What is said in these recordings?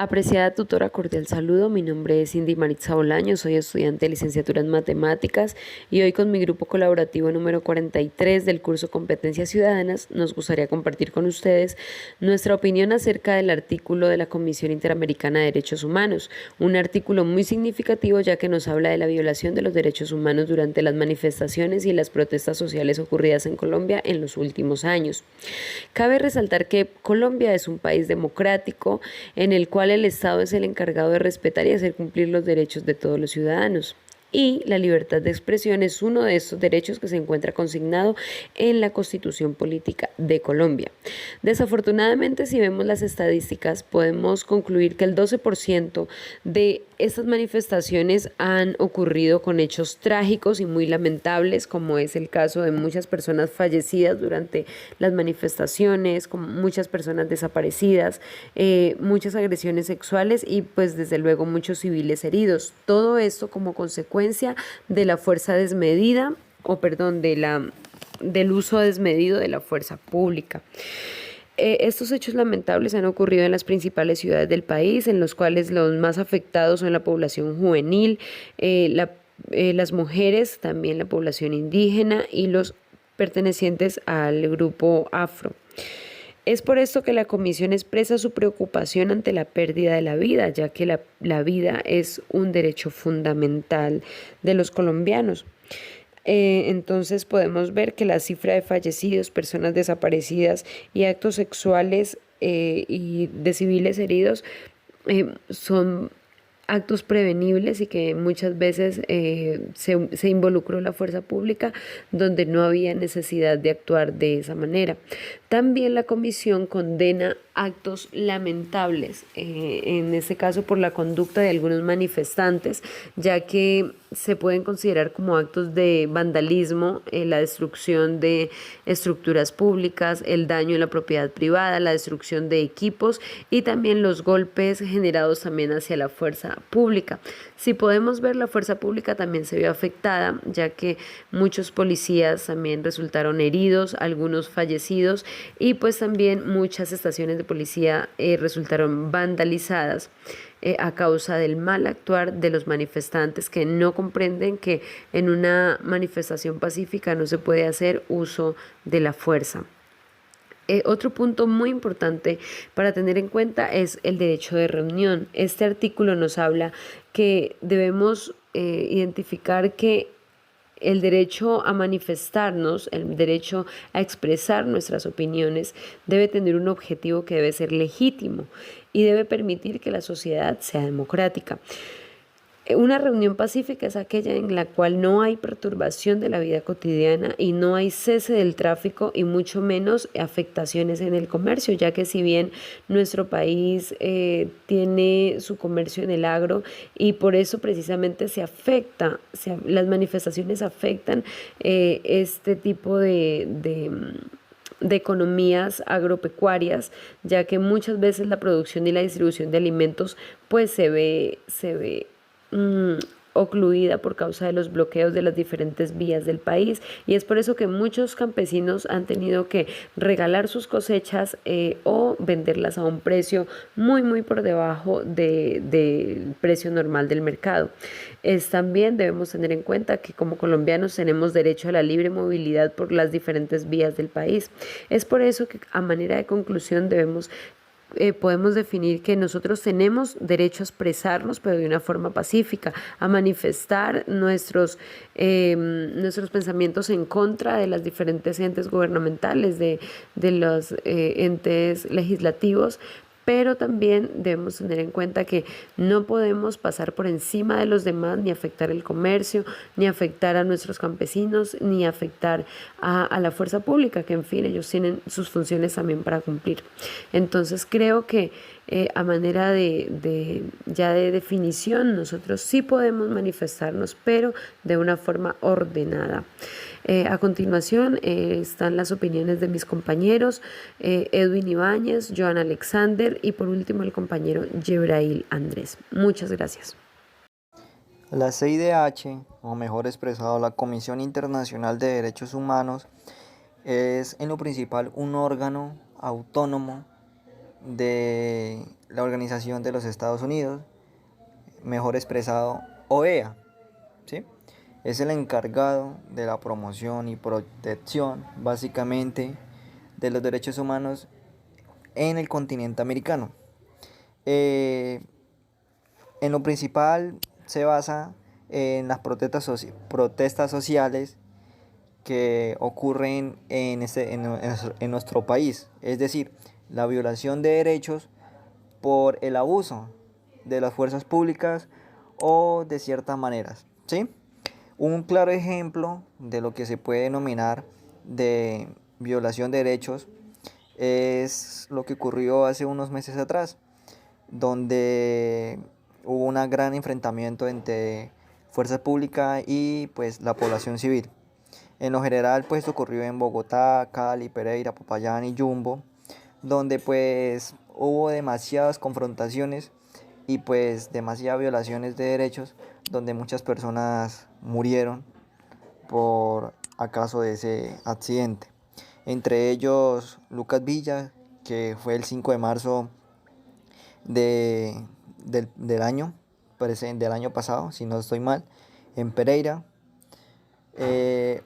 Apreciada tutora, cordial saludo. Mi nombre es Cindy Maritza Bolaño, soy estudiante de licenciatura en Matemáticas y hoy con mi grupo colaborativo número 43 del curso Competencias Ciudadanas nos gustaría compartir con ustedes nuestra opinión acerca del artículo de la Comisión Interamericana de Derechos Humanos, un artículo muy significativo ya que nos habla de la violación de los derechos humanos durante las manifestaciones y las protestas sociales ocurridas en Colombia en los últimos años. Cabe resaltar que Colombia es un país democrático en el cual el Estado es el encargado de respetar y hacer cumplir los derechos de todos los ciudadanos. Y la libertad de expresión es uno de estos derechos que se encuentra consignado en la Constitución Política de Colombia. Desafortunadamente, si vemos las estadísticas, podemos concluir que el 12% de estas manifestaciones han ocurrido con hechos trágicos y muy lamentables, como es el caso de muchas personas fallecidas durante las manifestaciones, como muchas personas desaparecidas, muchas agresiones sexuales y pues desde luego muchos civiles heridos. Todo esto como consecuencia de la fuerza desmedida, del uso desmedido de la fuerza pública. Estos hechos lamentables han ocurrido en las principales ciudades del país, en los cuales los más afectados son la población juvenil, las mujeres, también la población indígena y los pertenecientes al grupo afro. Es por esto que la Comisión expresa su preocupación ante la pérdida de la vida, ya que la vida es un derecho fundamental de los colombianos. Entonces podemos ver que la cifra de fallecidos, personas desaparecidas y actos sexuales y de civiles heridos son actos prevenibles y que muchas veces se involucró la fuerza pública donde no había necesidad de actuar de esa manera. También la comisión condena actos lamentables, en este caso por la conducta de algunos manifestantes, ya que se pueden considerar como actos de vandalismo, la destrucción de estructuras públicas, el daño en la propiedad privada, la destrucción de equipos y también los golpes generados también hacia la fuerza pública. Si podemos ver, la fuerza pública también se vio afectada, ya que muchos policías también resultaron heridos, algunos fallecidos y pues también muchas estaciones de policía resultaron vandalizadas a causa del mal actuar de los manifestantes que no comprenden que en una manifestación pacífica no se puede hacer uso de la fuerza. Otro punto muy importante para tener en cuenta es el derecho de reunión. Este artículo nos habla que debemos identificar que el derecho a manifestarnos, el derecho a expresar nuestras opiniones debe tener un objetivo que debe ser legítimo y debe permitir que la sociedad sea democrática. Una reunión pacífica es aquella en la cual no hay perturbación de la vida cotidiana y no hay cese del tráfico y mucho menos afectaciones en el comercio, ya que si bien nuestro país tiene su comercio en el agro y por eso precisamente las manifestaciones afectan este tipo de economías agropecuarias, ya que muchas veces la producción y la distribución de alimentos pues se ve ocluida por causa de los bloqueos de las diferentes vías del país y es por eso que muchos campesinos han tenido que regalar sus cosechas o venderlas a un precio muy por debajo del precio normal del mercado. También debemos tener en cuenta que como colombianos tenemos derecho a la libre movilidad por las diferentes vías del país. Es por eso que a manera de conclusión podemos definir que nosotros tenemos derecho a expresarnos, pero de una forma pacífica, a manifestar nuestros pensamientos en contra de las diferentes entes gubernamentales, de los entes legislativos, pero también debemos tener en cuenta que no podemos pasar por encima de los demás, ni afectar el comercio, ni afectar a nuestros campesinos, ni afectar a la fuerza pública, que en fin, ellos tienen sus funciones también para cumplir. Entonces creo que a manera de definición, nosotros sí podemos manifestarnos, pero de una forma ordenada. A continuación están las opiniones de mis compañeros Edwin Ibáñez, Joan Alexander y por último el compañero Yebrail Andrés. Muchas gracias. La CIDH, o mejor expresado, la Comisión Internacional de Derechos Humanos, es en lo principal un órgano autónomo de la la Organización de los Estados Unidos, mejor expresado OEA, ¿sí? Es el encargado de la promoción y protección, básicamente, de los derechos humanos en el continente americano. En lo principal se basa en las protestas sociales que ocurren en nuestro país, es decir, la violación de derechos por el abuso de las fuerzas públicas o de ciertas maneras, ¿sí? Un claro ejemplo de lo que se puede denominar de violación de derechos es lo que ocurrió hace unos meses atrás, donde hubo un gran enfrentamiento entre fuerza pública y pues la población civil. En lo general pues ocurrió en Bogotá, Cali, Pereira, Popayán y Jumbo, donde pues hubo demasiadas confrontaciones y pues demasiadas violaciones de derechos, donde muchas personas murieron por acaso de ese accidente. Entre ellos Lucas Villa, que fue el 5 de marzo de, del año, del año pasado, si no estoy mal, en Pereira.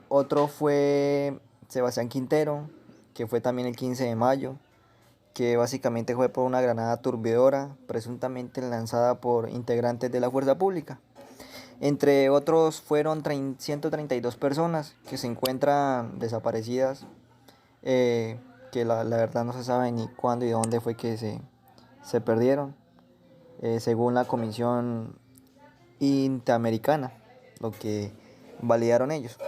Otro fue Sebastián Quintero, que fue también el 15 de mayo, que básicamente fue por una granada turbidora, presuntamente lanzada por integrantes de la fuerza pública. Entre otros fueron 132 personas que se encuentran desaparecidas, que la verdad no se sabe ni cuándo y dónde fue que se perdieron, según la Comisión Interamericana, lo que validaron ellos.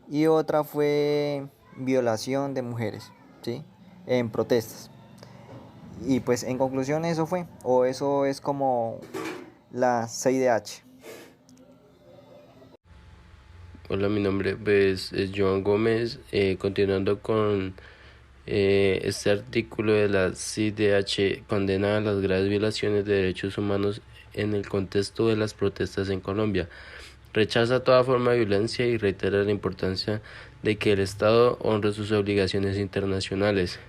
Y otra fue violación de mujeres, ¿sí? En protestas. Y pues en conclusión eso es como la CIDH. Hola, mi nombre es Joan Gómez. Continuando con este artículo de la CIDH, condena las graves violaciones de derechos humanos en el contexto de las protestas en Colombia. Rechaza toda forma de violencia y reitera la importancia de que el Estado honre sus obligaciones internacionales.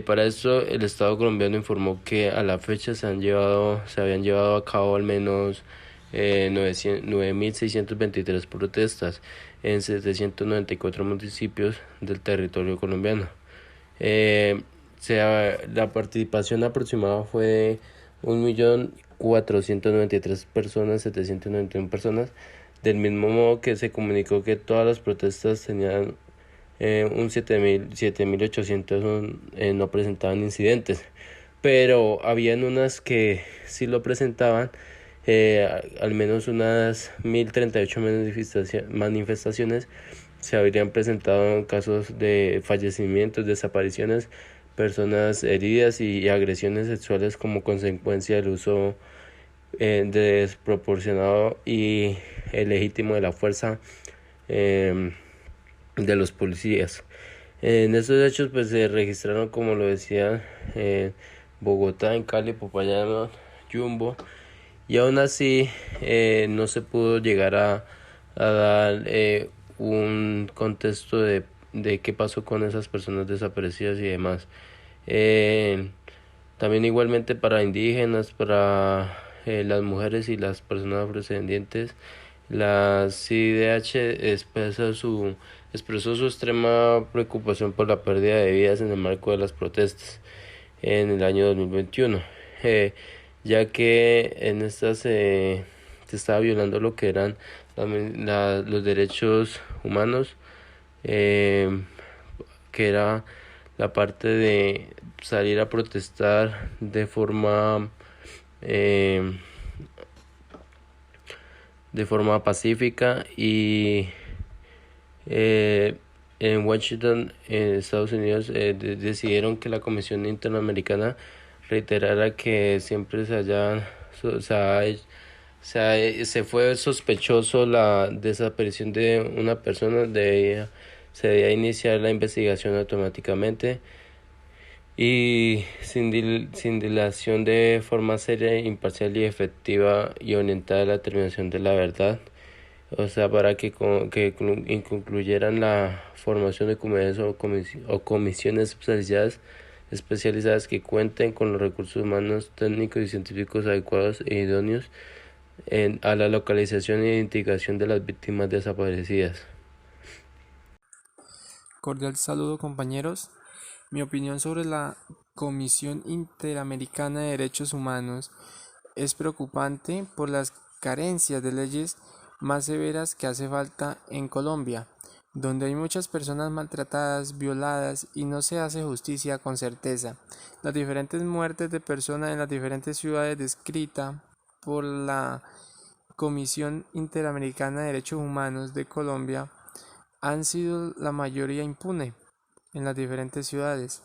Para esto, el Estado colombiano informó que a la fecha se habían llevado a cabo al menos 9.623 protestas en 794 municipios del territorio colombiano. La participación aproximada fue de 1.493.791 personas, del mismo modo que se comunicó que todas las protestas tenían un 7.800 no presentaban incidentes, pero habían unas que sí lo presentaban. Al menos unas 1.038 manifestaciones se habrían presentado en casos de fallecimientos, desapariciones, personas heridas y agresiones sexuales como consecuencia del uso desproporcionado y ilegítimo de la fuerza de los policías. En estos hechos pues se registraron, como lo decía, Bogotá, en Cali, Popayán, Jumbo, y aún así no se pudo llegar a dar un contexto de qué pasó con esas personas desaparecidas y demás. También igualmente para indígenas, para las mujeres y las personas afrodescendientes, la CIDH expresó su extrema preocupación por la pérdida de vidas en el marco de las protestas en el año 2021, ya que en estas se estaba violando lo que eran los derechos humanos, que era la parte de salir a protestar de forma pacífica y en Washington, en Estados Unidos, decidieron que la Comisión Interamericana reiterara que siempre se fue sospechoso la desaparición de una persona, se debía iniciar la investigación automáticamente y sin dilación, de forma seria, imparcial y efectiva y orientada a la determinación de la verdad. O sea, para que concluyeran la formación de comisiones especializadas especializadas que cuenten con los recursos humanos, técnicos y científicos adecuados e idóneos a la localización e identificación de las víctimas desaparecidas. Cordial saludo, compañeros. Mi opinión sobre la Comisión Interamericana de Derechos Humanos es preocupante por las carencias de leyes más severas que hace falta en Colombia, donde hay muchas personas maltratadas, violadas y no se hace justicia con certeza. Las diferentes muertes de personas en las diferentes ciudades descritas por la Comisión Interamericana de Derechos Humanos de Colombia han sido la mayoría impune en las diferentes ciudades.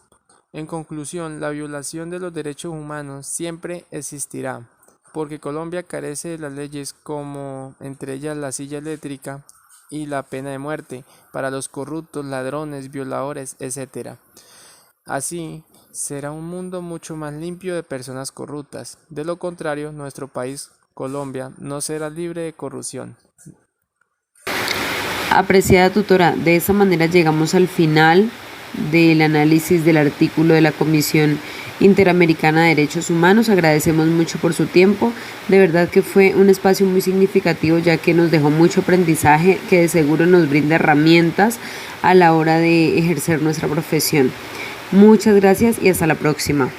En conclusión, la violación de los derechos humanos siempre existirá, porque Colombia carece de las leyes como entre ellas la silla eléctrica y la pena de muerte para los corruptos, ladrones, violadores, etc. Así, será un mundo mucho más limpio de personas corruptas. De lo contrario, nuestro país, Colombia, no será libre de corrupción. Apreciada tutora, de esta manera llegamos al final del análisis del artículo de la Comisión Interamericana de Derechos Humanos. Agradecemos mucho por su tiempo. De verdad que fue un espacio muy significativo, ya que nos dejó mucho aprendizaje que de seguro nos brinda herramientas a la hora de ejercer nuestra profesión. Muchas gracias y hasta la próxima.